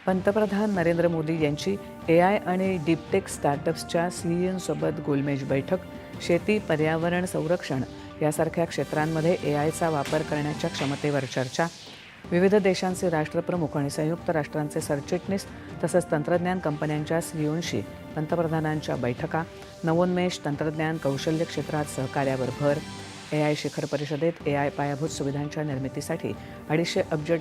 पंतप्रधान नरेंद्र मोदी यांची AI आणि डीपटेक स्टार्टअप्सच्या CEOंसोबत गोलमेज बैठक. शेती, पर्यावरण, संरक्षण यासारख्या क्षेत्रांमध्ये AIचा वापर करण्याच्या क्षमतेवर चर्चा. विविध देशांचे राष्ट्रप्रमुख आणि संयुक्त राष्ट्रांचे सरचिटणीस तसंच तंत्रज्ञान कंपन्यांच्या CEOंशी पंतप्रधानांच्या बैठका. नवोन्मेष, तंत्रज्ञान, कौशल्य क्षेत्रात सहकार्यावर भर. AI शिखर परिषदेत AI पायाभूत सुविधांच्या निर्मितीसाठी $250 अब्ज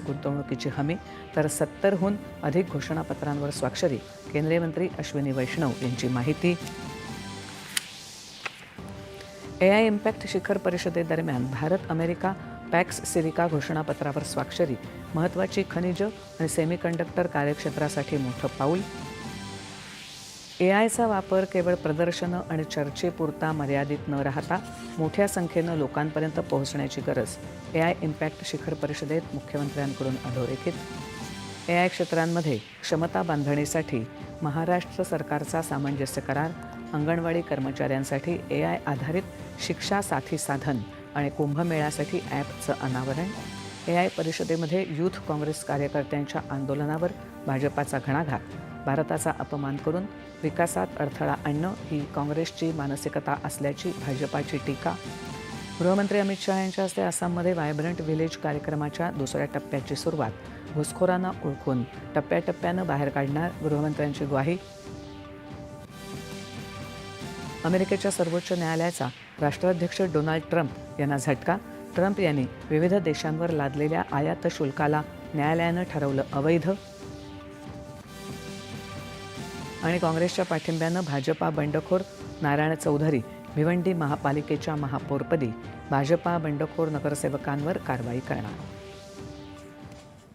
गुंतवणुकीची हमी, तर 70हून अधिक घोषणापत्रांवर स्वाक्षरी. केंद्रीय मंत्री अश्विनी वैष्णव यांची माहिती. AI इम्पॅक्ट शिखर परिषदेदरम्यान भारत अमेरिका पॅक्स सिलिका घोषणापत्रावर स्वाक्षरी. महत्त्वाची खनिजं आणि सेमीकंडक्टर कार्यक्षेत्रासाठी मोठं पाऊल. AIचा वापर केवळ प्रदर्शनं आणि चर्चेपुरता मर्यादित न राहता मोठ्या संख्येनं लोकांपर्यंत पोहोचण्याची गरज. AI इम्पॅक्ट शिखर परिषदेत मुख्यमंत्र्यांकडून अधोरेखित. AI क्षेत्रांमध्ये क्षमता बांधणीसाठी महाराष्ट्र सरकारचा सामंजस्य करार. अंगणवाडी कर्मचाऱ्यांसाठी AI आधारित शिक्षा साथी साधन आणि कुंभमेळ्यासाठी ॲपचं अनावरण. AI परिषदेमध्ये यूथ काँग्रेस कार्यकर्त्यांच्या आंदोलनावर भाजपाचा घणाघात. भारताचा अपमान करून विकासात अडथळा आणणं ही काँग्रेसची मानसिकता असल्याची भाजपाची टीका. गृहमंत्री अमित शहा यांच्या हस्ते आसाममध्ये व्हायब्रंट व्हिलेज कार्यक्रमाच्या दुसऱ्या टप्प्याची सुरुवात. घुसखोरांना ओळखून टप्प्याटप्प्यानं बाहेर काढणार, गृहमंत्र्यांची ग्वाही. अमेरिकेच्या सर्वोच्च न्यायालयाचा राष्ट्राध्यक्ष डोनाल्ड ट्रम्प यांना झटका. ट्रम्प यांनी विविध देशांवर लादलेल्या आयात शुल्काला न्यायालयानं ठरवलं अवैध. आणि काँग्रेसच्या पाठिंब्यानं भाजपा बंडखोर नारायण चौधरी भिवंडी महापालिकेच्या महापौरपदी. भाजपा बंडखोर नगरसेवकांवर कारवाई करणार.